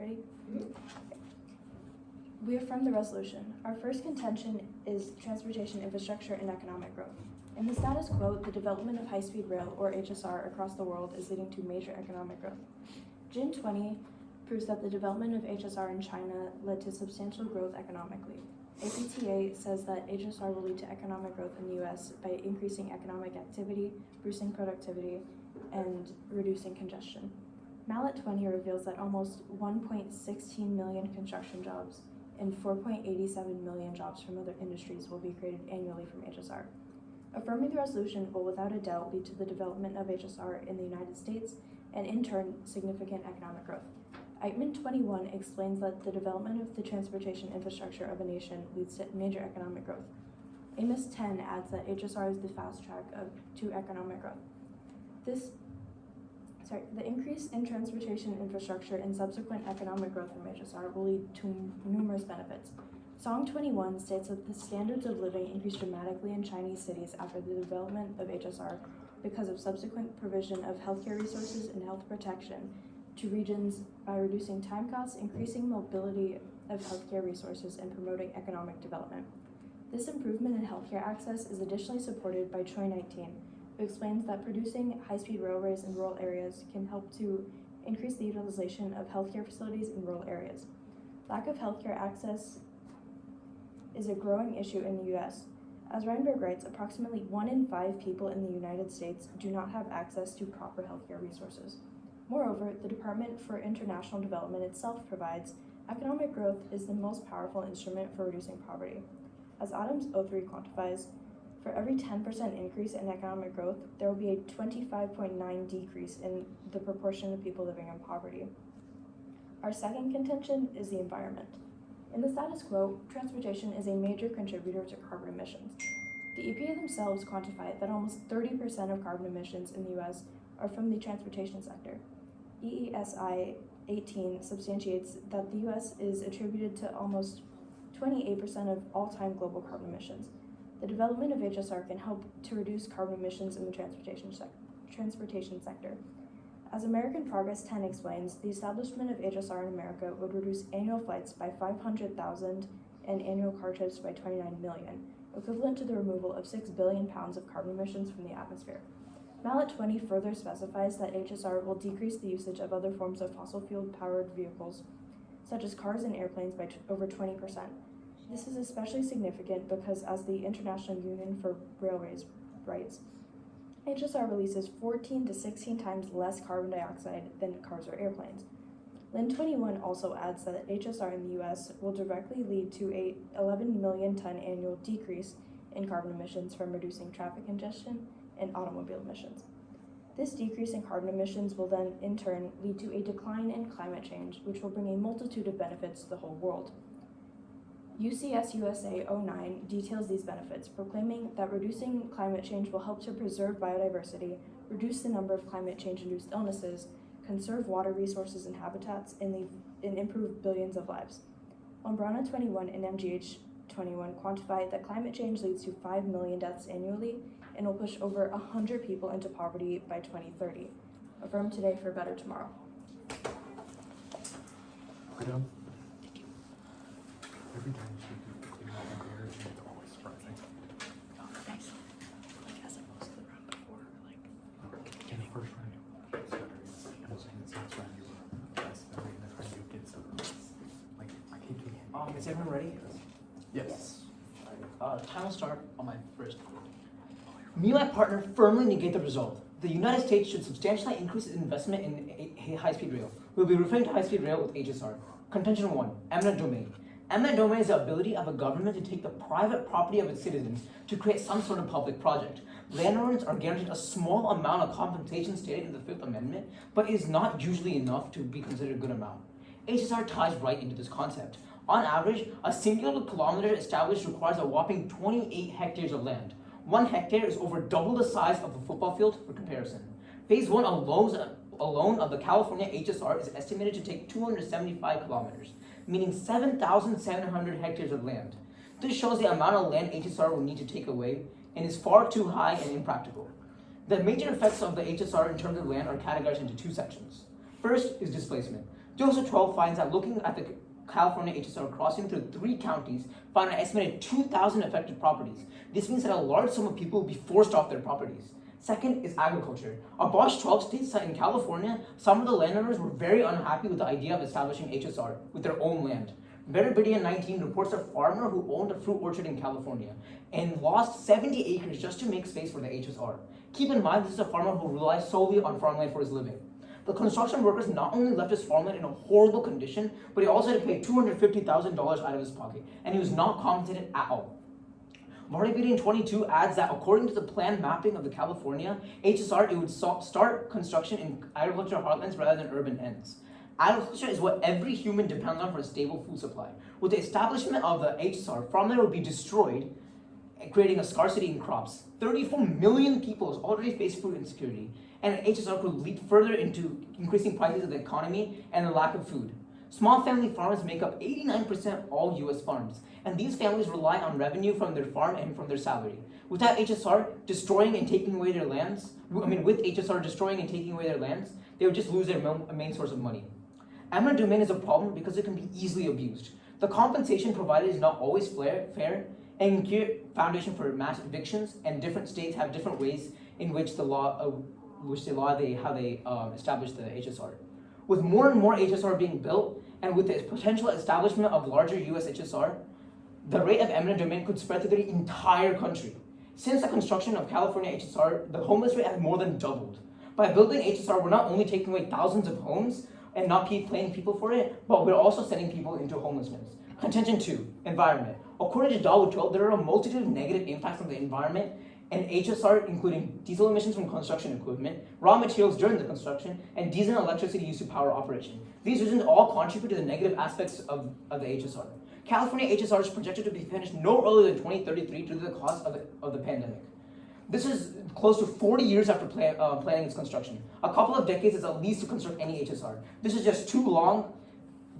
Ready? We affirm the resolution. Our first contention is transportation infrastructure and economic growth. In the status quo, the development of high-speed rail, or HSR, across the world is leading to major economic growth. June 20 proves that the development of HSR in China led to substantial growth economically. APTA says that HSR will lead to economic growth in the U.S. by increasing economic activity, boosting productivity, and reducing congestion. Mallet 20 reveals that almost 1.16 million construction jobs and 4.87 million jobs from other industries will be created annually from HSR. Affirming the resolution will without a doubt lead to the development of HSR in the United States and in turn significant economic growth. Item 21 explains that the development of the transportation infrastructure of a nation leads to major economic growth. Amos 10 adds that HSR is the fast track to economic growth. The increase in transportation infrastructure and subsequent economic growth from HSR will lead to numerous benefits. Song 21 states that the standards of living increased dramatically in Chinese cities after the development of HSR because of subsequent provision of healthcare resources and health protection to regions by reducing time costs, increasing mobility of healthcare resources, and promoting economic development. This improvement in healthcare access is additionally supported by Choi 19, who explains that producing high-speed railways in rural areas can help to increase the utilization of healthcare facilities in rural areas. Lack of healthcare access is a growing issue in the U.S. As Reinberg writes, approximately 1 in 5 people in the United States do not have access to proper healthcare resources. Moreover, the Department for International Development itself provides economic growth is the most powerful instrument for reducing poverty. As Adams 03 quantifies, for every 10% increase in economic growth, there will be a 25.9 decrease in the proportion of people living in poverty. Our second contention is the environment. In the status quo, transportation is a major contributor to carbon emissions. The EPA themselves quantify that almost 30% of carbon emissions in the U.S. are from the transportation sector. EESI 18 substantiates that the U.S. is attributed to almost 28% of all-time global carbon emissions. The development of HSR can help to reduce carbon emissions in the transportation sector. As American Progress 10 explains, the establishment of HSR in America would reduce annual flights by 500,000 and annual car trips by 29 million, equivalent to the removal of 6 billion pounds of carbon emissions from the atmosphere. Mallet 20 further specifies that HSR will decrease the usage of other forms of fossil fuel-powered vehicles, such as cars and airplanes, by over 20%. This is especially significant because, as the International Union for Railways writes, HSR releases 14 to 16 times less carbon dioxide than cars or airplanes. Lin 21 also adds that HSR in the U.S. will directly lead to a 11 million ton annual decrease in carbon emissions from reducing traffic congestion and automobile emissions. This decrease in carbon emissions will then, in turn, lead to a decline in climate change, which will bring a multitude of benefits to the whole world. UCS USA 09 details these benefits, proclaiming that reducing climate change will help to preserve biodiversity, reduce the number of climate change-induced illnesses, conserve water resources and habitats, and improve billions of lives. Ombrana 21 and MGH 21 quantify that climate change leads to 5 million deaths annually and will push over 100 people into poverty by 2030. Affirm today for a better tomorrow. Good job. Thank you. Every time you speak, you have a beer, and it's always surprising. Oh, nice. Like, as opposed to the round before, like... In the first round, you stutter. I was saying the last round, you were best. And then this round, you did so. Like, I keep thinking. Is everyone ready? Yes. Time will start on my first quote. Me and my partner firmly negate the result. The United States should substantially increase its investment in high-speed rail. We'll be referring to high-speed rail with HSR. Contention 1, eminent domain. Eminent domain is the ability of a government to take the private property of its citizens to create some sort of public project. Landowners are guaranteed a small amount of compensation stated in the Fifth Amendment, but it is not usually enough to be considered a good amount. HSR ties right into this concept. On average, a single kilometer established requires a whopping 28 hectares of land. 1 hectare is over double the size of a football field for comparison. Phase 1 alone of the California HSR is estimated to take 275 kilometers, meaning 7,700 hectares of land. This shows the amount of land HSR will need to take away and is far too high and impractical. The major effects of the HSR in terms of land are categorized into 2 sections. First is displacement. 2012 finds that looking at the California HSR crossing through 3 counties found an estimated 2,000 affected properties. This means that a large sum of people will be forced off their properties. Second is agriculture. Across 12 states in California, some of the landowners were very unhappy with the idea of establishing HSR with their own land. Debate-Chase-9th reports a farmer who owned a fruit orchard in California and lost 70 acres just to make space for the HSR. Keep in mind, this is a farmer who relies solely on farmland for his living. The construction workers not only left his farmland in a horrible condition, but he also had to pay $250,000 out of his pocket, and he was not compensated at all. Vardy 22 adds that according to the planned mapping of the California HSR, it would start construction in agricultural heartlands rather than urban ends. Agriculture is what every human depends on for a stable food supply. With the establishment of the HSR, farmland would be destroyed, creating a scarcity in crops. 34 million people already face food insecurity, and HSR could lead further into increasing prices of the economy and the lack of food. Small family farms make up 89% of all US farms, and these families rely on revenue from their farm and from their salary. Without HSR destroying and taking away their lands, with HSR destroying and taking away their lands, they would just lose their main source of money. Eminent domain is a problem because it can be easily abused. The compensation provided is not always fair and can foundation for mass evictions, and different states have different ways in which how they establish the HSR. With more and more HSR being built, and with the potential establishment of larger US HSR, the rate of eminent domain could spread to the entire country. Since the construction of California HSR, the homeless rate has more than doubled. By building HSR, we're not only taking away thousands of homes and not paying people for it, but we're also sending people into homelessness. Contention 2, environment. According to Debate 12, there are a multitude of negative impacts on the environment, and HSR, including diesel emissions from construction equipment, raw materials during the construction, and diesel and electricity used to power operation. These reasons all contribute to the negative aspects of the HSR. California HSR is projected to be finished no earlier than 2033 due to the cost of the pandemic. This is close to 40 years after planning its construction. A couple of decades is at least to construct any HSR. This is just too long.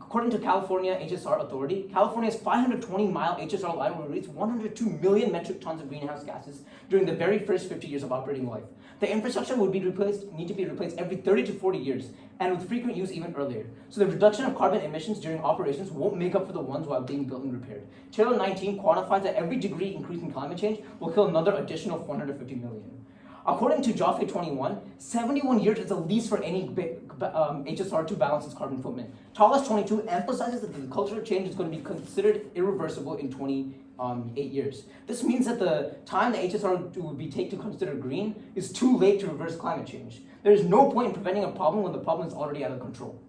According to California HSR Authority, California's 520-mile HSR line will release 102 million metric tons of greenhouse gases during the very first 50 years of operating life. The infrastructure would need to be replaced every 30 to 40 years, and with frequent use even earlier. So the reduction of carbon emissions during operations won't make up for the ones while being built and repaired. Taylor 19 quantifies that every degree increase in climate change will kill another additional 450 million. According to Jaffe 21, 71 years is the least for any HSR to balance its carbon footprint. Talas 22 emphasizes that the cultural change is going to be considered irreversible in 28 years. This means that the time the HSR would be take to consider green is too late to reverse climate change. There is no point in preventing a problem when the problem is already out of control.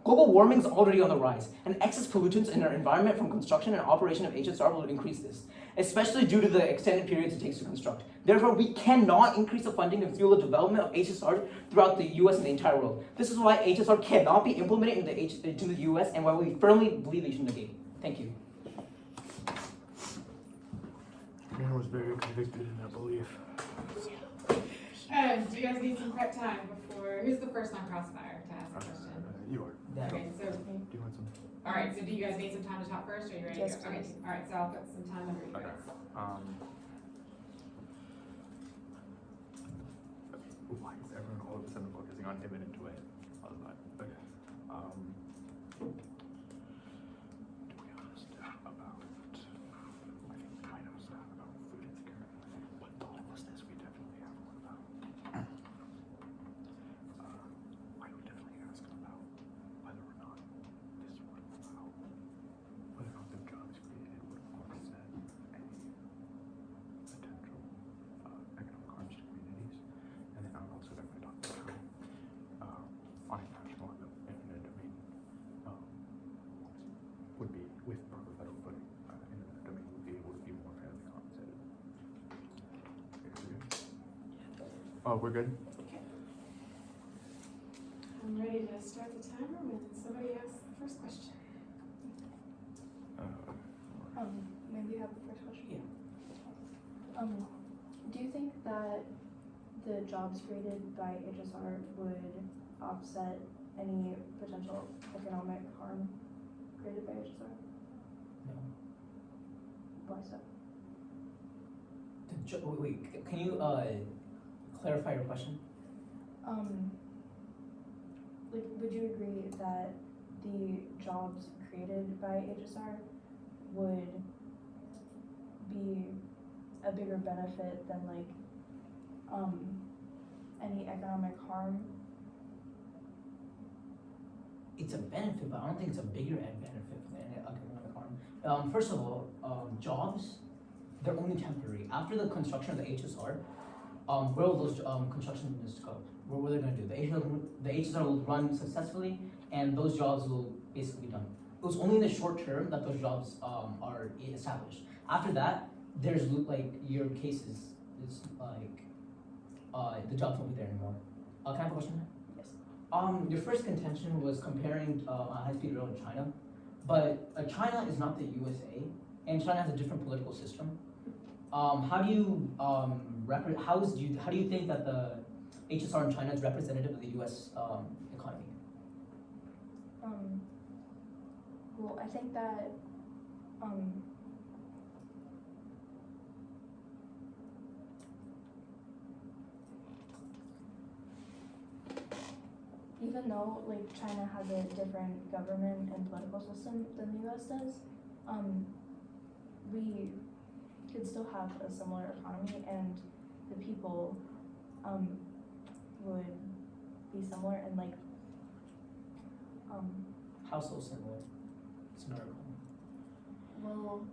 Global warming is already on the rise, and excess pollutants in our environment from construction and operation of HSR will increase this, especially due to the extended periods it takes to construct. Therefore, we cannot increase the funding and fuel the development of HSR throughout the US and the entire world. This is why HSR cannot be implemented into the US and why we firmly believe they should negate it. Thank you. Man was very convicted in that belief. Do you guys need some prep time before? Who's the first on Crossfire to ask a question? You are. Okay, so Do you want some? all right. So do you guys need some time to talk first? Or are you ready? Yes, to go? Okay. please. All right. So I'll put some time under you Okay. guys. Why is everyone all of a sudden focusing on imminent domain? Okay. To be honest about, I think items about food insecurity, but the homelessness we definitely have one about. I would definitely ask about whether or not this would allow, whether or not the jobs created would offset any potential economic harms to communities. And then I would also definitely talk about how finding national and eminent domain would be, with proper federal footing, eminent domain would be able to be more fairly compensated. Okay, we good? Oh, we're good? I'm ready to start the timer when somebody asks the first question. Maybe you have the first question. Yeah. Do you think that the jobs created by HSR would offset any potential economic harm created by HSR? No. Why so? Wait, can you clarify your question? Like, would you agree that the jobs created by HSR would be a bigger benefit than like any economic harm. It's a benefit, but I don't think it's a bigger benefit than economic harm. First of all, jobs, they're only temporary. After the construction of the HSR, where will those construction units go? What are they going to do? The HSR will run successfully, and those jobs will basically be done. It was only in the short term that those jobs are established. After that, there's like your cases. It's like the jobs won't be there anymore. Can I have a question? Yes. Your first contention was comparing high-speed rail to China, but China is not the USA, and China has a different political system. How do you how do you think that the HSR in China is representative of the U.S. Economy? Well, I think that even though like China has a different government and political system than the US does, we could still have a similar economy, and the people would be similar, and like How so similar? Similar. well,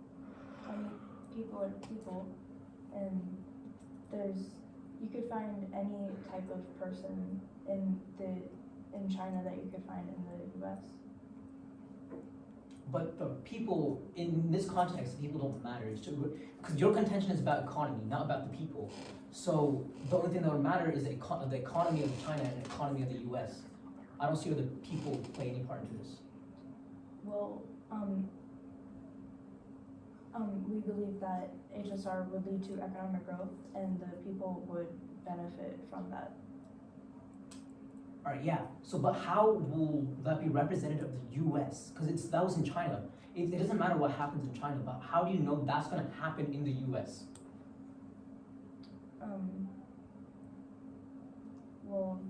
people are people, and you could find any type of person in China that you could find in the US. But the people, in this context, people don't matter. It's because your contention is about economy, not about the people. So the only thing that would matter is the economy of China and the economy of the US. I don't see where the people play any part into this. Well, we believe that HSR would lead to economic growth, and the people would benefit from that. All right, yeah. So, but how will that be representative of the U.S.? Because that was in China. It doesn't matter what happens in China, but how do you know that's going to happen in the U.S.? Well,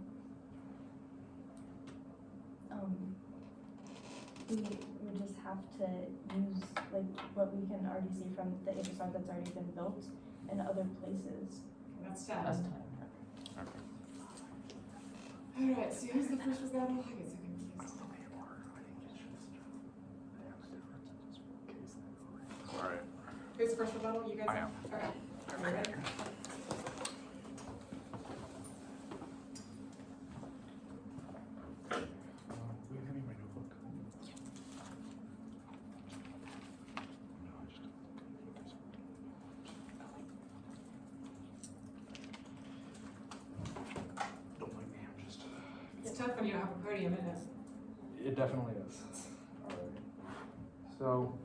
we would just have to use like what we can already see from the HSR that's already been built in other places. That's That's time. time. Alright, so who's the first rebuttal? I get so confused. Alright. Who's the first rebuttal? You guys? I am. Okay. Are you ready? Will you hand me my notebook? No, I just don't mind me, I'm just. It's tough when you don't have a podium, isn't it? It definitely is. Alright. So.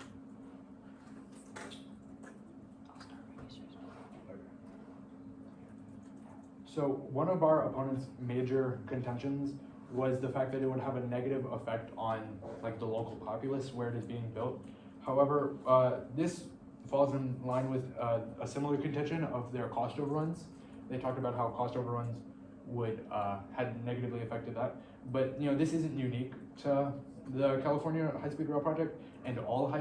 So one of our opponent's major contentions was the fact that it would have a negative effect on like the local populace where it is being built. However, this falls in line with a similar contention of their cost overruns. They talked about how cost overruns would had negatively affected that. But you know, this isn't unique to the California high-speed rail project, and all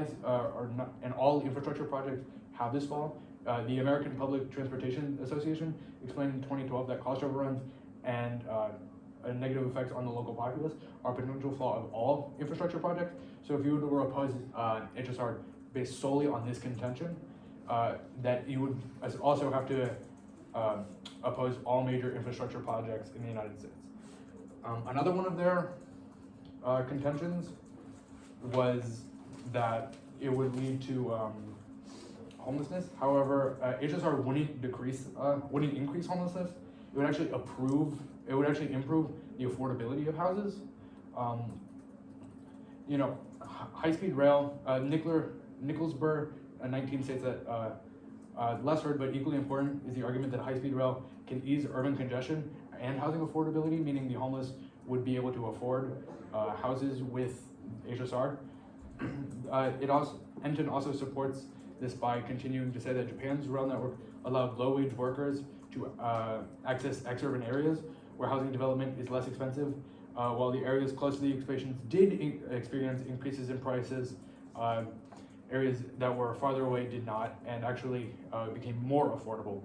all infrastructure projects have this flaw. The American Public Transportation Association explained in 2012 that cost overruns and negative effects on the local populace are a potential flaw of all infrastructure projects. So if you were to oppose HSR based solely on this contention, that you would also have to oppose all major infrastructure projects in the United States. Another one of their contentions was that it would lead to homelessness. However, HSR wouldn't increase homelessness. It would actually improve the affordability of houses. You know, high-speed rail, Nicholsburg 19 states that less heard but equally important is the argument that high-speed rail can ease urban congestion and housing affordability, meaning the homeless would be able to afford houses with HSR. Enton also supports this by continuing to say that Japan's rail network allowed low-wage workers to access exurban areas where housing development is less expensive, while the areas close to the expansions did experience increases in prices, areas that were farther away did not, and actually became more affordable.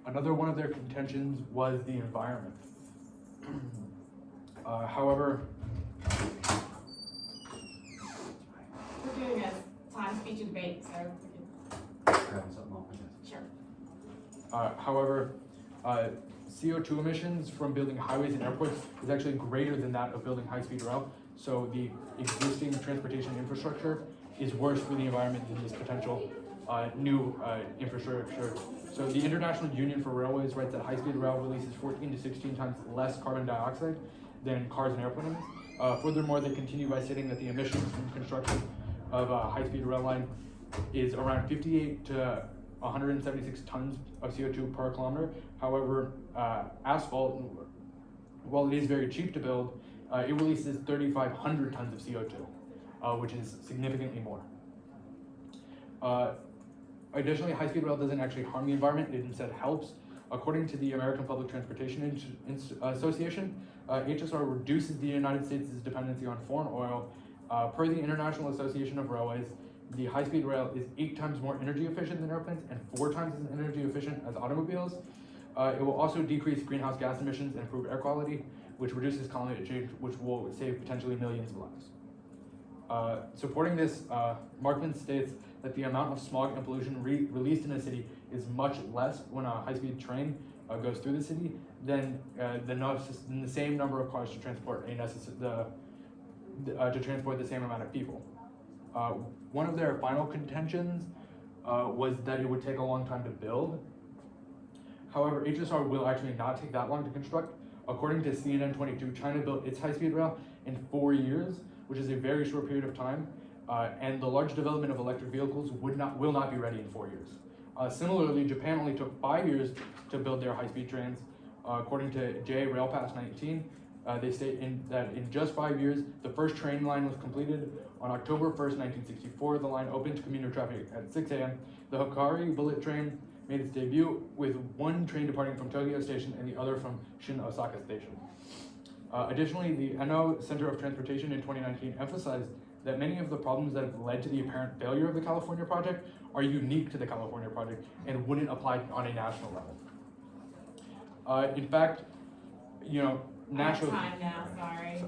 Another one of their contentions was the environment. However, We're doing a time, speech, and debate, so we Having something off, I guess. can, sure. however, CO2 emissions from building highways and airports is actually greater than that of building high-speed rail. So the existing transportation infrastructure is worse for the environment than this potential new infrastructure. So the International Union for Railways writes that high-speed rail releases 14 to 16 times less carbon dioxide than cars and airplanes. Furthermore, they continue by stating that the emissions from construction of a high-speed rail line is around 58 to 176 tons of CO2 per kilometer. However, asphalt, while it is very cheap to build, it releases 3,500 tons of CO2, which is significantly more. Additionally, high-speed rail doesn't actually harm the environment, it instead helps. According to the American Public Transportation Association, HSR reduces the United States' dependency on foreign oil. Per the International Association of Railways, the high-speed rail is 8 times more energy efficient than airplanes and 4 times as energy efficient as automobiles. It will also decrease greenhouse gas emissions and improve air quality, which reduces climate change, which will save potentially millions of lives. Supporting this, Markman states that the amount of smog and pollution released in a city is much less when a high-speed train goes through the city than the same number of cars to transport to transport the same amount of people. One of their final contentions was that it would take a long time to build. However, HSR will actually not take that long to construct. According to CNN 22, China built its high-speed rail in 4 years, which is a very short period of time, and the large development of electric vehicles will not be ready in 4 years. Similarly, Japan only took 5 years to build their high-speed trains. According to JA Railpass-19, they state that in just 5 years, the first train line was completed. On October 1st, 1964, the line opened to commuter traffic at 6 a.m. The Hikari bullet train made its debut with one train departing from Tokyo Station and the other from Shin Osaka Station. Additionally, the NO Center of Transportation in 2019 emphasized that many of the problems that have led to the apparent failure of the California project are unique to the California project and wouldn't apply on a national level. In fact, national. I have time now, sorry.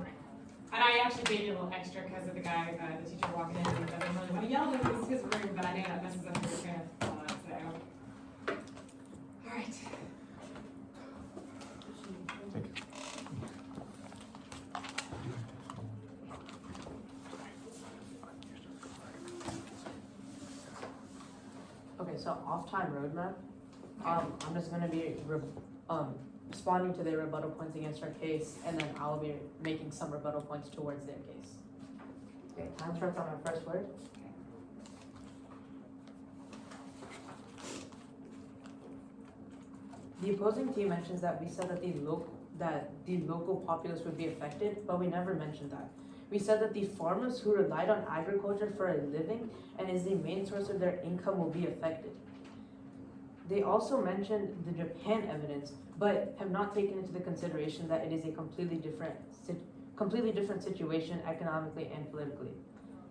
And I actually gave you a little extra because of the guy, the teacher walking in, and doesn't really want to yell at his room, but I know that messes up your train of thought, so. All right. Thank you. Okay, so off-time roadmap. I'm just gonna be responding to their rebuttal points against our case, and then I'll be making some rebuttal points towards their case. Okay, time starts on our first word. The opposing team mentions that we said that the local populace would be affected, but we never mentioned that. We said that the farmers who relied on agriculture for a living and is the main source of their income will be affected. They also mentioned the Japan evidence, but have not taken into the consideration that it is a completely different situation economically and politically.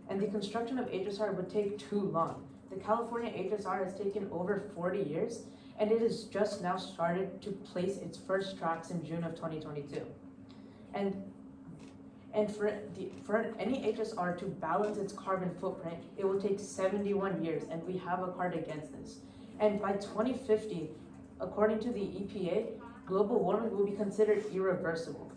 And the construction of HSR would take too long. The California HSR has taken over 40 years, and it has just now started to place its first tracks in June of 2022. And for any HSR to balance its carbon footprint, it will take 71 years, and we have a card against this. And by 2050, according to the EPA, global warming will be considered irreversible.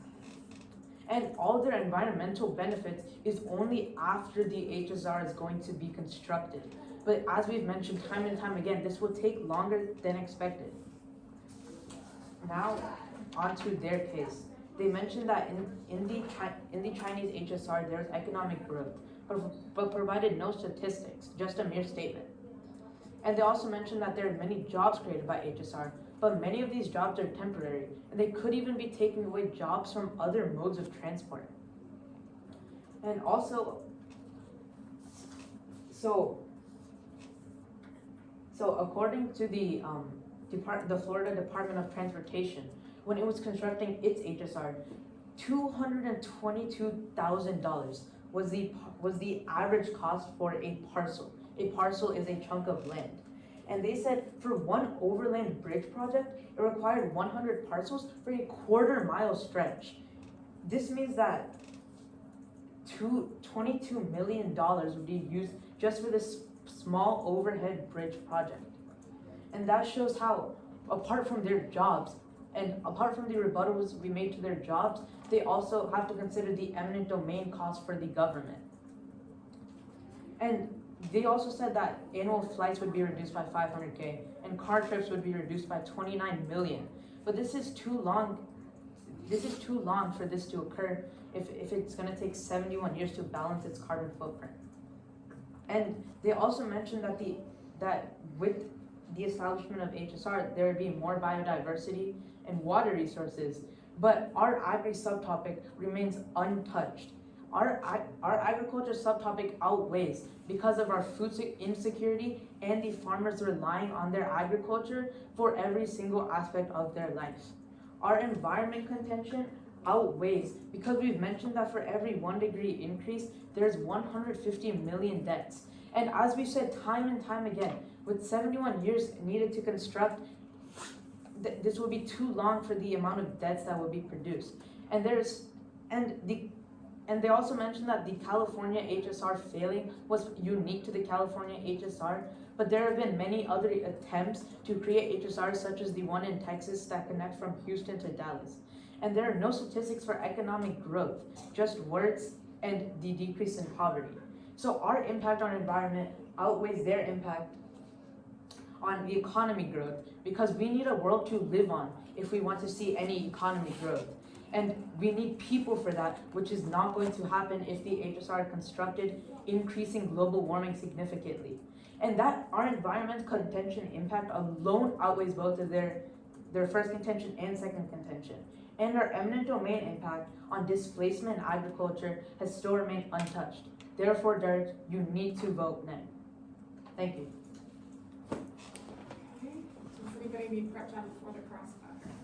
And all their environmental benefits is only after the HSR is going to be constructed. But as we've mentioned time and time again, this will take longer than expected. Now, onto their case. They mentioned that in the Chinese HSR, there's economic growth, but provided no statistics, just a mere statement. And they also mentioned that there are many jobs created by HSR, but many of these jobs are temporary, and they could even be taking away jobs from other modes of transport. And also, so according to the Florida Department of Transportation, when it was constructing its HSR, $222,000 was the average cost for a parcel. A parcel is a chunk of land. And they said for one overland bridge project, it required 100 parcels for a quarter-mile stretch. This means that $22 million would be used just for this small overhead bridge project. And that shows how, apart from their jobs, and apart from the rebuttals we made to their jobs, they also have to consider the eminent domain cost for the government. And they also said that annual flights would be reduced by 500K and car trips would be reduced by 29 million. But this is too long. This is too long for this to occur if it's going to take 71 years to balance its carbon footprint. And they also mentioned that with the establishment of HSR, there would be more biodiversity and water resources, but our agri subtopic remains untouched. Our agriculture subtopic outweighs because of our food insecurity and the farmers relying on their agriculture for every single aspect of their lives. Our environment contention outweighs because we've mentioned that for every 1 degree increase, there's 150 million deaths. And as we've said time and time again, with 71 years needed to construct, this will be too long for the amount of deaths that will be produced. And they also mentioned that the California HSR failing was unique to the California HSR, but there have been many other attempts to create HSRs, such as the one in Texas that connect from Houston to Dallas. And there are no statistics for economic growth, just words and the decrease in poverty. So our impact on environment outweighs their impact on the economy growth, because we need a world to live on if we want to see any economy growth. And we need people for that, which is not going to happen if the HSR are constructed, increasing global warming significantly. And that our environment contention impact alone outweighs both of their first contention and second contention. And our eminent domain impact on displacement and agriculture has still remained untouched. Therefore, Derek, you need to vote nay. Thank you. Okay, does anybody need prep time before the crossfire? Okay,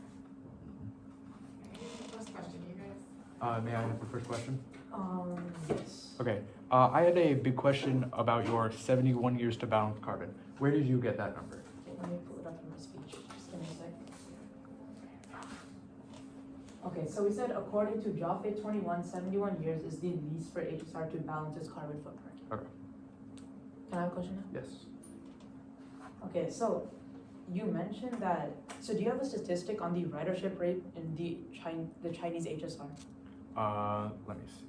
here's the first question, you guys. May I have the first question? Yes. Okay, I had a big question about your 71 years to balance carbon. Where did you get that number? Let me pull it up in my speech. Just give me a sec. Okay, so we said according to Jaffe 21, 71 years is the least for HSR to balance its carbon footprint. Okay. Can I have a question now? Yes. Okay, so you mentioned that, so do you have a statistic on the ridership rate in the Chinese HSR? Let me see.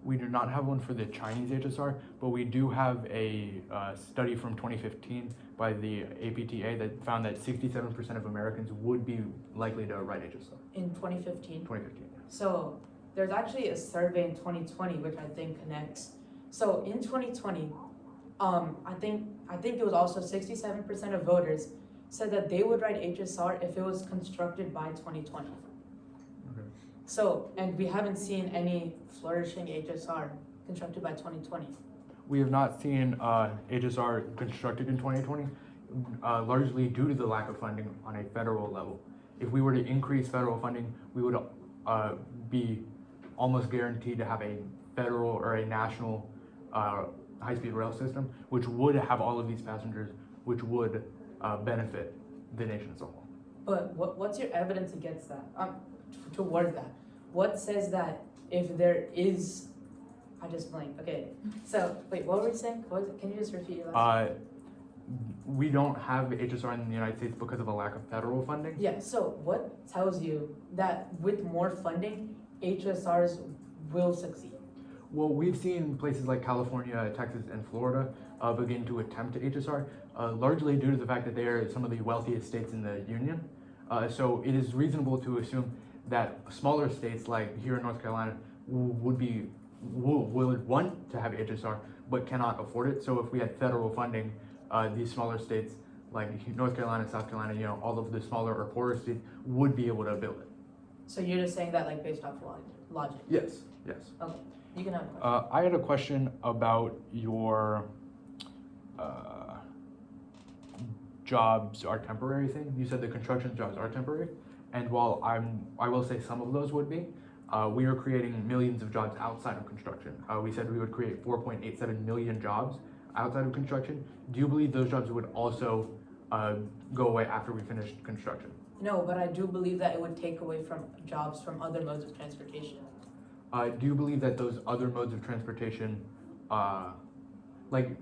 We do not have one for the Chinese HSR, but we do have a study from 2015 by the APTA that found that 67% of Americans would be likely to ride HSR. In 2015? 2015. So there's actually a survey in 2020 which I think connects. So in 2020, I think it was also 67% of voters said that they would ride HSR if it was constructed by 2020. Okay. So, and we haven't seen any flourishing HSR constructed by 2020. We have not seen HSR constructed in 2020, largely due to the lack of funding on a federal level. If we were to increase federal funding, we would be almost guaranteed to have a federal or a national high-speed rail system, which would have all of these passengers, which would benefit the nation as a whole. But what's your evidence against that? Towards that? What says that if there is, I just blanked. Okay, so wait, what were we saying? Can you just repeat your last? We don't have HSR in the United States because of a lack of federal funding. Yeah, so what tells you that with more funding, HSRs will succeed? Well, we've seen places like California, Texas, and Florida begin to attempt HSR, largely due to the fact that they are some of the wealthiest states in the union. So it is reasonable to assume that smaller states like here in North Carolina would want to have HSR, but cannot afford it. So if we had federal funding, these smaller states like North Carolina, South Carolina, all of the smaller or poorer states would be able to build it. So you're just saying that like based off logic? Yes, yes. Okay, you can have a question. I had a question about your jobs are temporary thing. You said the construction jobs are temporary, and while I will say some of those would be, we are creating millions of jobs outside of construction. We said we would create 4.87 million jobs outside of construction. Do you believe those jobs would also go away after we finish construction? No, but I do believe that it would take away from jobs from other modes of transportation. Do you believe that those other modes of transportation, like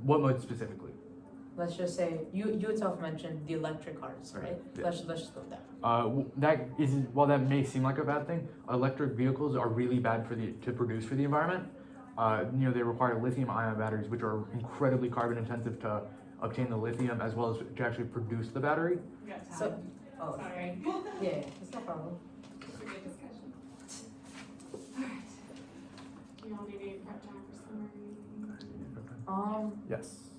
what modes specifically? Let's just say you yourself mentioned the electric cars, right? Yeah. Let's just go with that. That is, while that may seem like a bad thing, electric vehicles are really bad to produce for the environment. They require lithium-ion batteries, which are incredibly carbon intensive to obtain the lithium as well as to actually produce the battery. We got time. So, oh, Sorry. yeah, it's no problem. Just a good discussion. Alright. Do you all need any prep time for summary? Yes.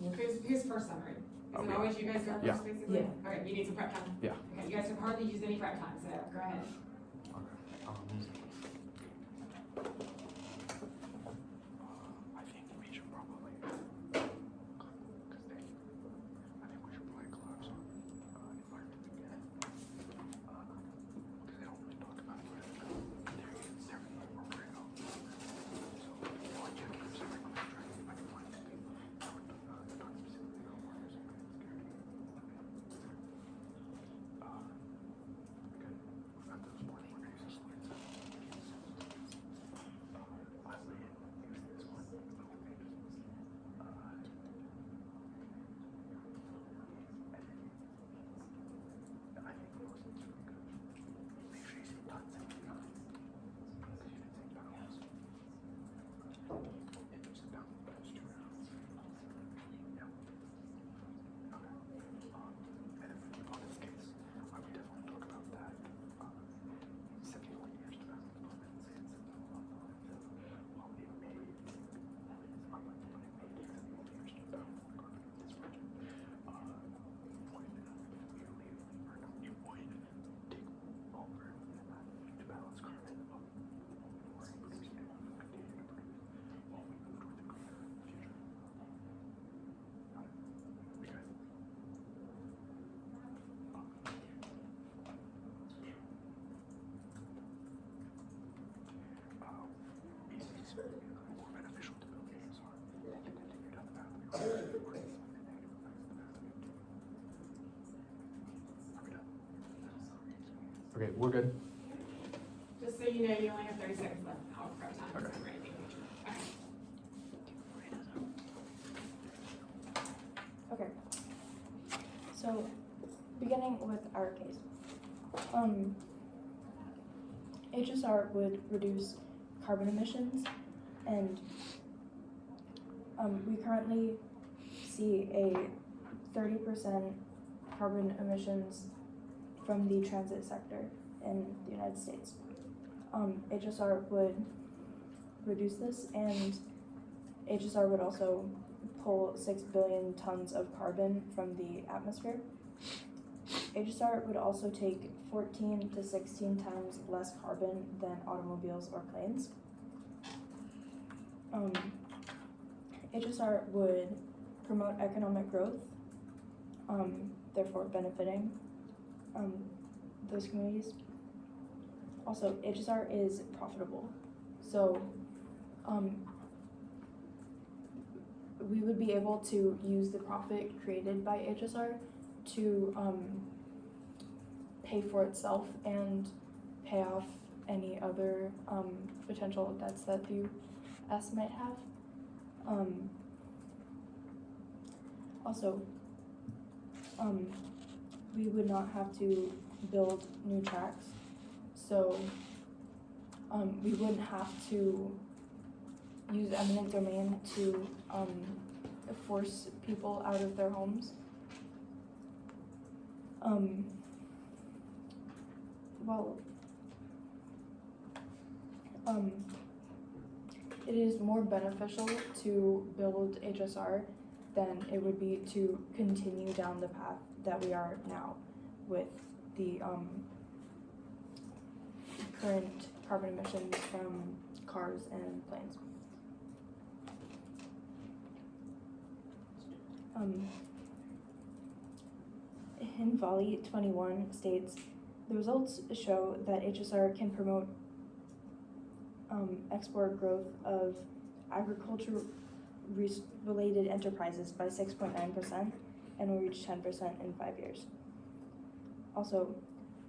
Who's first summary? Is it always you guys go first, Yeah. basically? Yeah. Alright, you need some prep time? Yeah. Okay, you guys have hardly used any prep time, so go ahead. I think we should probably, because I think we should probably collapse on environment again. Because they don't really talk about it. They're more worried about. So, I'll check for a second. I'm trying to see if I can find something that would talk specifically about water security. Good. At this point, we're going to use the slides. Lastly, use this one. I think most of it's really good. Make sure you see tons of pounds. Because you didn't say pounds. It's pounds, but it's 2 rounds. Yeah. Okay. And if on this case, I would definitely talk about that. 71 years to pass the moment, say it's well, it may take, unlikely, but it may take 71 years to balance the carbon of this region. When you leave, or not, it would take longer than that to balance carbon of what we're already producing and what we'll continue to produce while we move toward the greener future. Got it? Okay. It's more beneficial to build ASR than to continue down the path we are already or the negative effects of the path we do. Are we done? Okay, we're good. Just so you know, you only have 30 seconds left of prep time. Okay. So anything future. Okay. Okay. So, beginning with our case, HSR would reduce carbon emissions, and we currently see a 30% carbon emissions from the transit sector in the United States. HSR would reduce this, and HSR would also pull 6 billion tons of carbon from the atmosphere. HSR would also take 14 to 16 times less carbon than automobiles or planes. HSR would promote economic growth, therefore benefiting those communities. Also, HSR is profitable, so we would be able to use the profit created by HSR to pay for itself and pay off any other potential debts that the U.S. might have. Also, we would not have to build new tracks, so we wouldn't have to use eminent domain to force people out of their homes. It is more beneficial to build HSR than it would be to continue down the path that we are now with the current carbon emissions from cars and planes. Pin Volley 21 states, the results show that HSR can promote export growth of agriculture-related enterprises by 6.9% and will reach 10% in 5 years. Also,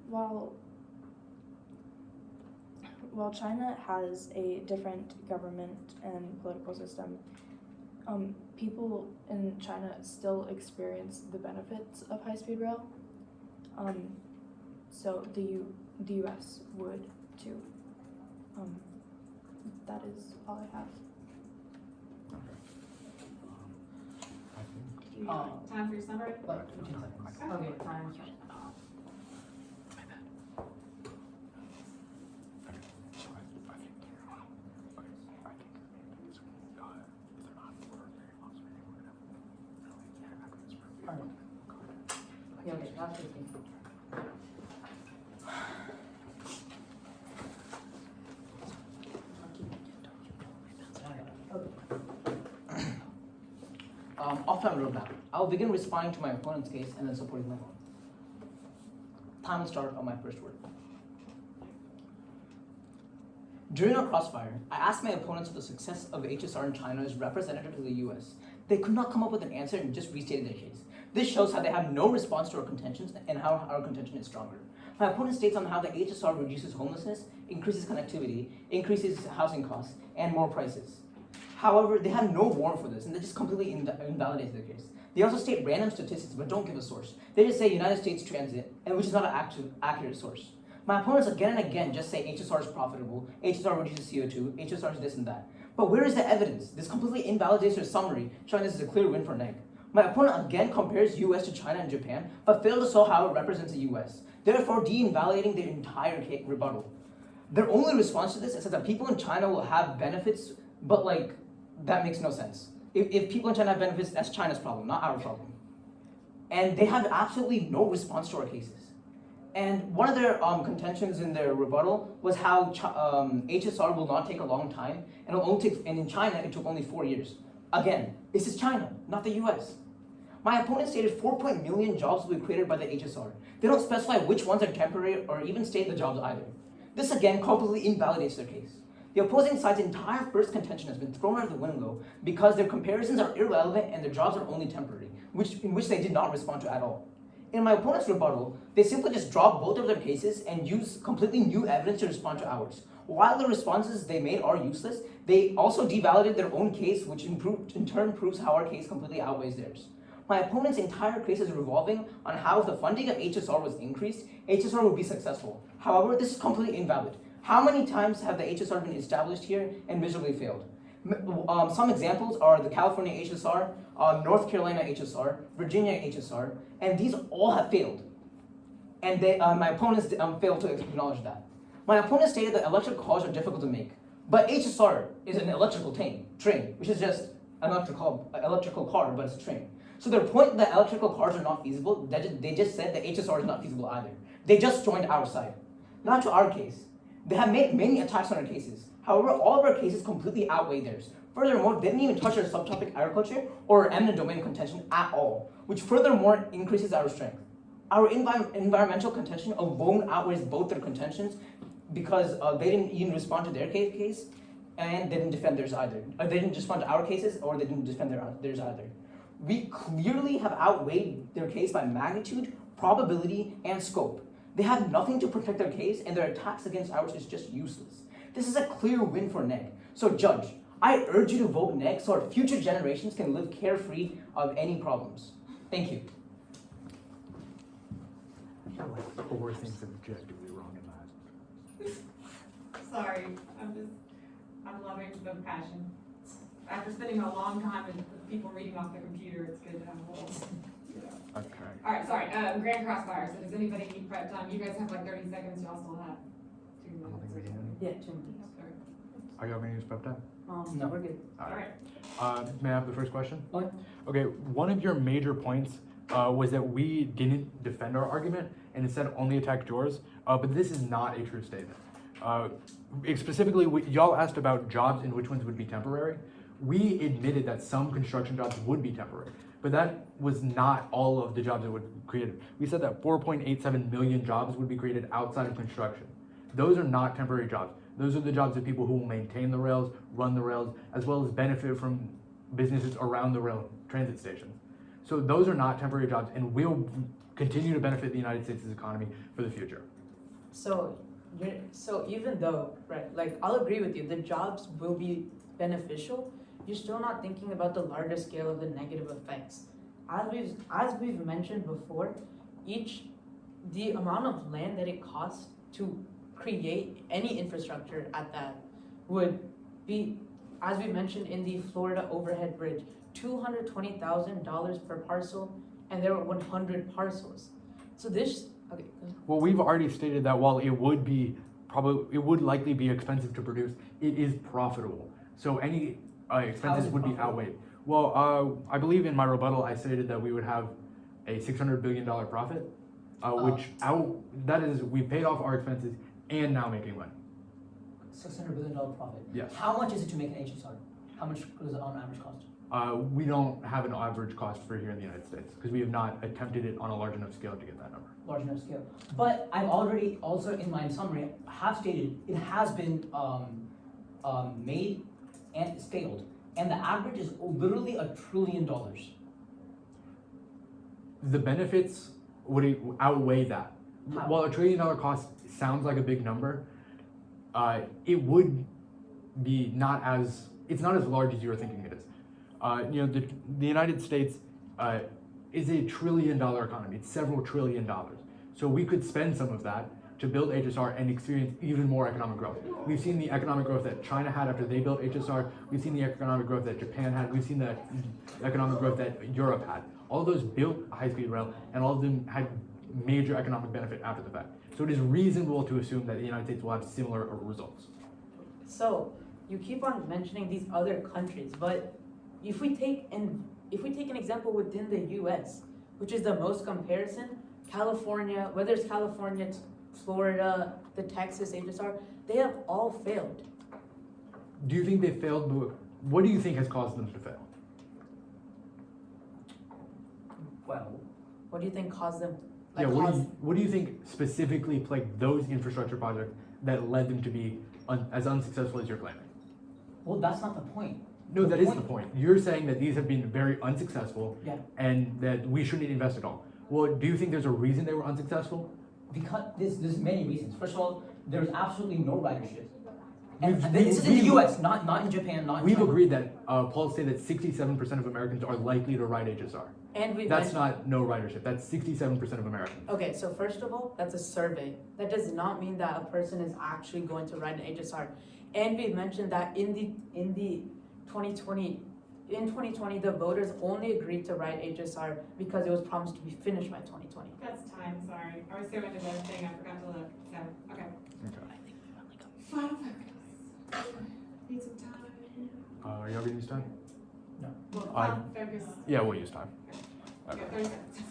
while China has a different government and political system, people in China still experience the benefits of high-speed rail. So the U.S. would too. That is all I have. I think. Do you have time for your summary? Like 15 seconds. Okay, time. Yeah, okay, last 15. Off-time roadmap. I will begin responding to my opponent's case and then supporting my own. Time and start on my first word. During our crossfire, I asked my opponents if the success of HSR in China is representative to the US. They could not come up with an answer and just restated their case. This shows how they have no response to our contentions and how our contention is stronger. My opponent states on how the HSR reduces homelessness, increases connectivity, increases housing costs, and more prices. However, they have no warrant for this, and they just completely invalidate their case. They also state random statistics, but don't give a source. They just say United States Transit, and which is not an accurate source. My opponents again and again just say HSR is profitable, HSR reduces CO2, HSR is this and that. But where is the evidence? This completely invalidates their summary, showing this is a clear win for NEG. My opponent again compares US to China and Japan, but failed to show how it represents the US, therefore de-invalidating their entire rebuttal. Their only response to this is that people in China will have benefits, but that makes no sense. If people in China have benefits, that's China's problem, not our problem. And they have absolutely no response to our cases. And one of their contentions in their rebuttal was how HSR will not take a long time, and in China it took only 4 years. Again, this is China, not the US. My opponent stated 4 million jobs will be created by the HSR. They don't specify which ones are temporary or even state the jobs either. This again completely invalidates their case. The opposing side's entire first contention has been thrown out of the window because their comparisons are irrelevant and their jobs are only temporary, in which they did not respond to at all. In my opponent's rebuttal, they simply just drop both of their cases and use completely new evidence to respond to ours. While the responses they made are useless, they also devalidated their own case, which in turn proves how our case completely outweighs theirs. My opponent's entire case is revolving on how if the funding of HSR was increased, HSR would be successful. However, this is completely invalid. How many times have the HSR been established here and miserably failed? Some examples are the California HSR, North Carolina HSR, Virginia HSR, and these all have failed. And my opponents failed to acknowledge that. My opponent stated that electrical cars are difficult to make, but HSR is an electrical train, which is just an electrical car, but it's a train. So their point that electrical cars are not feasible, they just said that HSR is not feasible either. They just joined our side. Not to our case. They have made many attacks on our cases. However, all of our cases completely outweigh theirs. Furthermore, they didn't even touch our subtopic agriculture or eminent domain contention at all, which furthermore increases our strength. Our environmental contention alone outweighs both their contentions because they didn't even respond to their case and they didn't defend theirs either. They didn't respond to our cases or they didn't defend theirs either. We clearly have outweighed their case by magnitude, probability, and scope. They have nothing to protect their case, and their attacks against ours is just useless. This is a clear win for NEG. So Judge, I urge you to vote NEG so our future generations can live carefree of any problems. Thank you. You're like 4 things objectively wrong in that. Sorry, I'm loving the passion. After spending a long time with people reading off their computer, it's good to have a little, Okay. All right, sorry, Grand Crossfire, so does anybody need prep time? You guys have like 30 seconds, y'all still have 2 minutes. I don't think we or do. something. Yeah, 2 minutes. Sorry. Are y'all gonna use prep time? No. We're good. All right. May I have the first question? Okay. Okay, one of your major points was that we didn't defend our argument and instead only attacked yours, but this is not a true statement. Specifically, y'all asked about jobs and which ones would be temporary. we admitted that some construction jobs would be temporary, but that was not all of the jobs that would be created. We said that 4.87 million jobs would be created outside of construction. Those are not temporary jobs. Those are the jobs of people who will maintain the rails, run the rails, as well as benefit from businesses around the rail transit stations. So those are not temporary jobs, and will continue to benefit the United States' economy for the future. So even though, right, like I'll agree with you, the jobs will be beneficial, you're still not thinking about the larger scale of the negative effects. As we've mentioned before, the amount of land that it costs to create any infrastructure at that would be, as we mentioned in the Florida overhead bridge, $220,000 per parcel, and there were 100 parcels. So this, okay. Well, we've already stated that while it would likely be expensive to produce, it is profitable. So any expenses would be outweighed. Well, I believe in my rebuttal I stated that we would have a $600 billion profit, that is, we paid off our expenses and now making money. $600 billion profit. Yes. How much is it to make an HSR? How much does it on average cost? We don't have an average cost for here in the United States because we have not attempted it on a large enough scale to get that number. Large enough scale. But I've already also in my summary have stated it has been made and scaled, and the average is literally $1 trillion. The benefits would outweigh that. How? While $1 trillion cost sounds like a big number, it would be it's not as large as you were thinking it is. The United States is a $1 trillion economy. It's several $1 trillion. So we could spend some of that to build HSR and experience even more economic growth. We've seen the economic growth that China had after they built HSR. We've seen the economic growth that Japan had. We've seen the economic growth that Europe had. All of those built high-speed rail, and all of them had major economic benefit after the fact. So it is reasonable to assume that the United States will have similar results. So you keep on mentioning these other countries, but if we take an example within the U.S., which is the most comparison, California, whether it's California, Florida, the Texas HSR, they have all failed. Do you think they failed? What do you think has caused them to fail? Well, What do you think caused them? What do you think specifically plagued those infrastructure projects that led them to be as unsuccessful as you're claiming? well, that's not the point. No, that is the point. You're saying that these have been very unsuccessful, Yeah. and that we shouldn't invest at all. Well, do you think there's a reason they were unsuccessful? Because there's many reasons. First of all, there's absolutely no ridership. And We've- this is in the we've- U.S., not in Japan, not in We've China. agreed that polls say that 67% of Americans are likely to ride HSR. And we That's not no ridership. That's 67% of Americans. Okay, so first of all, that's a survey. That does not mean that a person is actually going to ride an HSR. And we mentioned that in 2020, the voters only agreed to ride HSR because it was promised to be finished by 2020. That's time, sorry. I was so into the thing, I forgot to look. So, okay. Okay. Focus. Need some time. Are y'all gonna use time? Well, I- focus. Yeah, we'll use time. You got 30 seconds.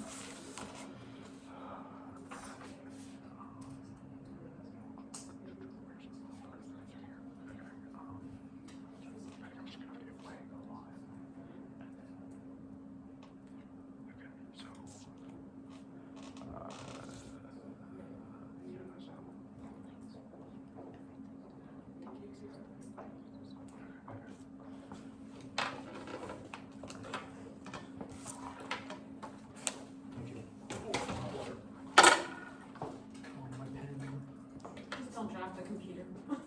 Just don't drop the computer.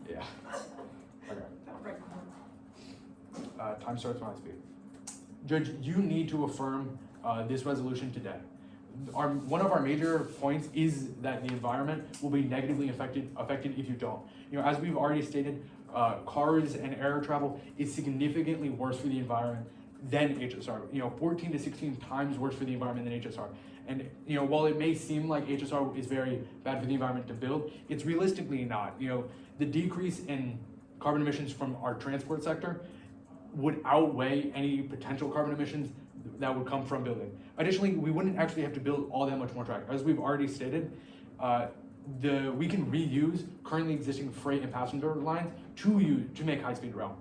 Yeah. Okay. That'll break my heart. Time starts when I speak. Judge, you need to affirm this resolution today. One of our major points is that the environment will be negatively affected if you don't. As we've already stated, cars and air travel is significantly worse for the environment than HSR. 14 to 16 times worse for the environment than HSR. And while it may seem like HSR is very bad for the environment to build, it's realistically not. The decrease in carbon emissions from our transport sector would outweigh any potential carbon emissions that would come from building. Additionally, we wouldn't actually have to build all that much more track. As we've already stated, we can reuse currently existing freight and passenger lines to make high-speed rail.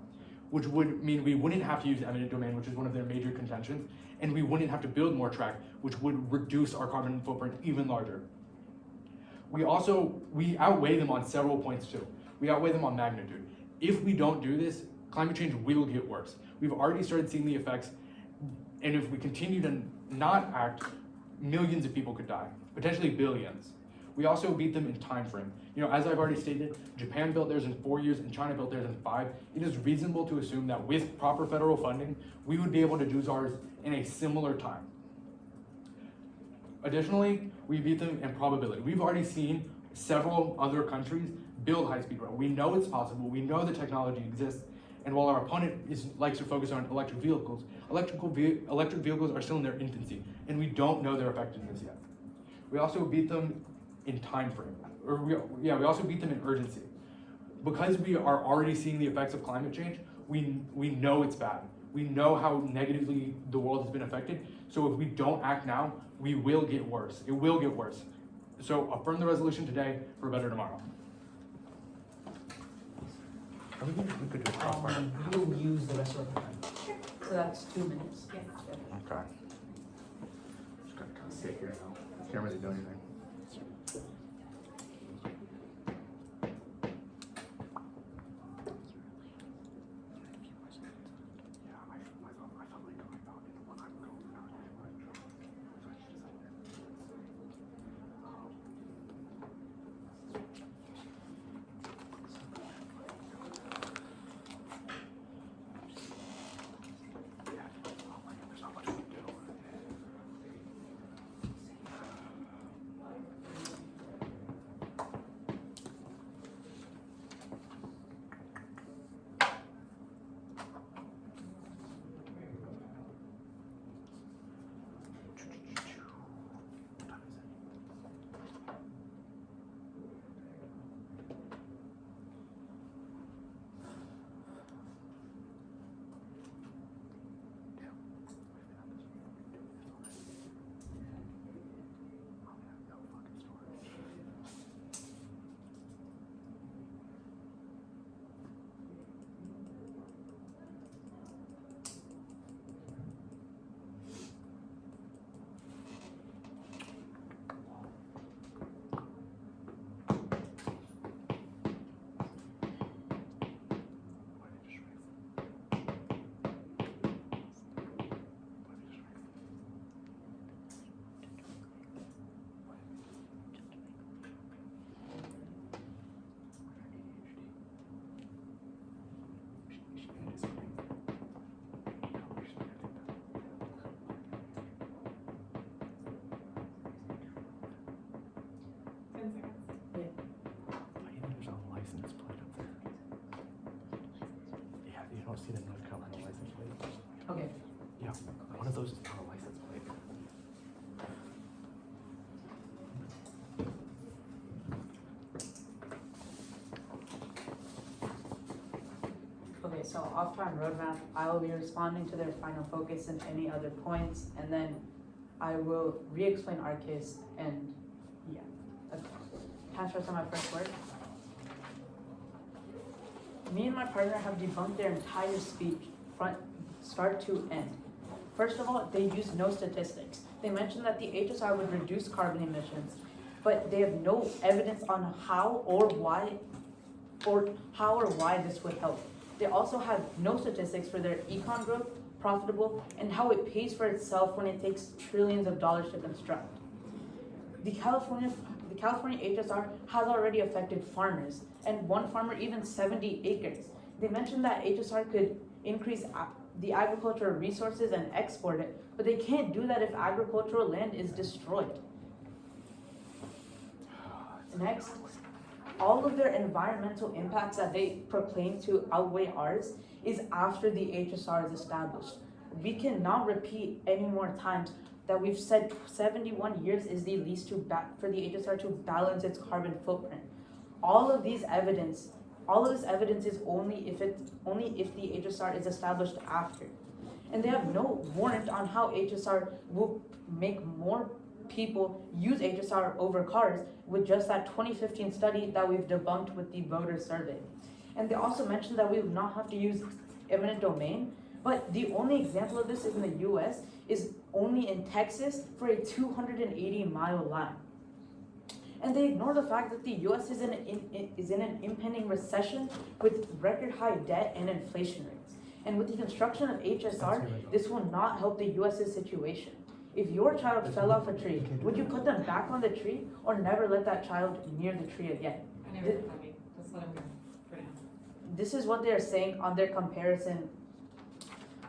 which would mean we wouldn't have to use eminent domain, which is one of their major contentions, and we wouldn't have to build more track, which would reduce our carbon footprint even larger. We outweigh them on several points too. We outweigh them on magnitude. If we don't do this, climate change will get worse. We've already started seeing the effects, and if we continue to not act, millions of people could die, potentially billions. We also beat them in time frame. As I've already stated, Japan built theirs in 4 years and China built theirs in 5. It is reasonable to assume that with proper federal funding, we would be able to do ours in a similar time. Additionally, we beat them in probability. We've already seen several other countries build high-speed rail. We know it's possible. We know the technology exists. And while our opponent likes to focus on electric vehicles, electric vehicles are still in their infancy, and we don't know their effectiveness yet. We also beat them in time frame, we also beat them in urgency. Because we are already seeing the effects of climate change, we know it's bad. We know how negatively the world has been affected. So if we don't act now, we will get worse. It will get worse. So affirm the resolution today for a better tomorrow. We could do a crossfire. We'll use the rest of our time. So that's 2 minutes. Yes. Okay. Just gotta kind of sit here now. Can't really do anything. See the North Carolina license plate? Okay. Yeah, one of those is not a license plate. Okay, so off-time roadmap, I will be responding to their final focus and any other points, and then I will re-explain our case and, yeah. Okay. Time starts on my first word. Me and my partner have debunked their entire speech, front, start to end. First of all, they use no statistics. They mentioned that the HSR would reduce carbon emissions, but they have no evidence on how or why this would help. They also have no statistics for their econ growth, profitable, and how it pays for itself when it takes trillions of dollars to construct. The California HSR has already affected farmers, and one farmer even 70 acres. They mentioned that HSR could increase the agricultural resources and export it, but they can't do that if agricultural land is destroyed. Next, all of their environmental impacts that they proclaim to outweigh ours is after the HSR is established. We cannot repeat any more times that we've said 71 years is the least for the HSR to balance its carbon footprint. All of this evidence is only if the HSR is established after. And they have no warrant on how HSR will make more people use HSR over cars with just that 2015 study that we've debunked with the voter survey. And they also mentioned that we would not have to use eminent domain, but the only example of this in the US is only in Texas for a 280-mile line. And they ignore the fact that the US is in an impending recession with record high debt and inflation rates. And with the construction of HSR, this will not help the US's situation. If your child fell off a tree, would you put them back on the tree or never let that child near the tree again? I never heard that. Let's let him go for now. This is what they're saying on their comparison.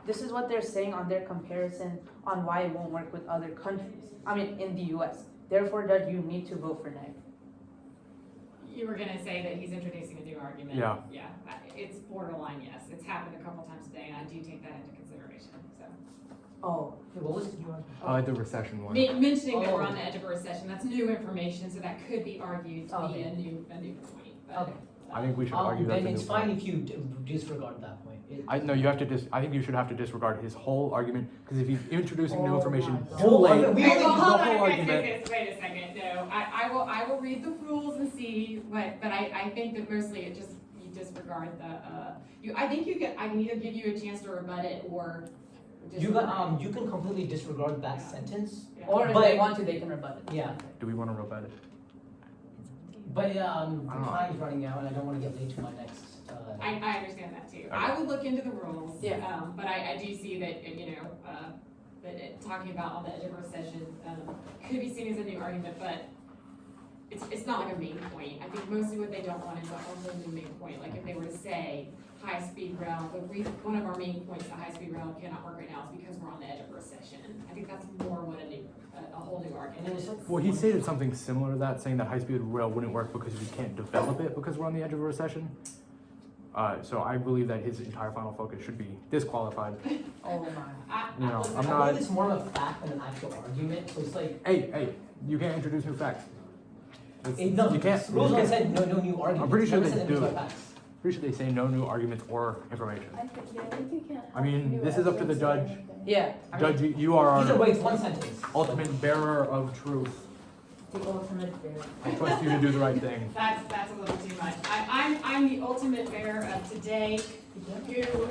This is what they're saying on their comparison on why it won't work with other countries. I mean, in the US. Therefore, Judge, you need to vote for neg. You were gonna say that he's introducing a new argument. Yeah. Yeah, it's borderline, yes. It's happened a couple times today, and I do take that into consideration, so. Oh, Wait, what was the new argument? The recession one. Mentioning that we're Oh. on the edge of a recession, that's new information, so that could be argued to be Okay. a new point, but. Okay. I think we should argue that's Then a new it's fine point. if you disregard that point. No, you have to I think you should have to disregard his whole argument, because if he's introducing new Oh information my too God. late, We Wait, only- well, hold the on, whole wait, argument. wait a second, no, I will read the rules and see what, but I think that mostly it just, you disregard the, I can either give you a chance to rebut it or disregard it. You can completely disregard that sentence. Yeah. or if But- they want to, they can rebut it. Yeah, Do we want to rebut it? but the know. time's running out and I don't want to get late to my next. I understand that too. Okay. I would look into the rules. Yeah. But I do see that, that talking about on the edge of a recession, could be seen as a new argument, but it's not like a main point. I think mostly what they don't want is a whole new main point. Like if they were to say, high-speed rail, one of our main points that high-speed rail cannot work right now is because we're on the edge of a recession. I think that's more what a whole new And argument then is. it's like. Well, he stated something similar to that, saying that high-speed rail wouldn't work because we can't develop it because we're on the edge of a recession. So I believe that his entire final focus should be disqualified. Oh my. You know, Listen, I'm I not- believe it's more of a fact than an actual argument, so it's like. Hey, you can't introduce new facts. No, You can't. rules you only can't- said no new arguments. I'm pretty sure Never they said do. anything about facts. Pretty sure they say no new arguments or information. I think you can't. I mean, this is up to the judge. Yeah. I mean, Judge, you are Either our way, it's one sentence. ultimate bearer of truth. the ultimate bear. I trust you to do the right thing. That's a little too much. I'm the ultimate bearer of today who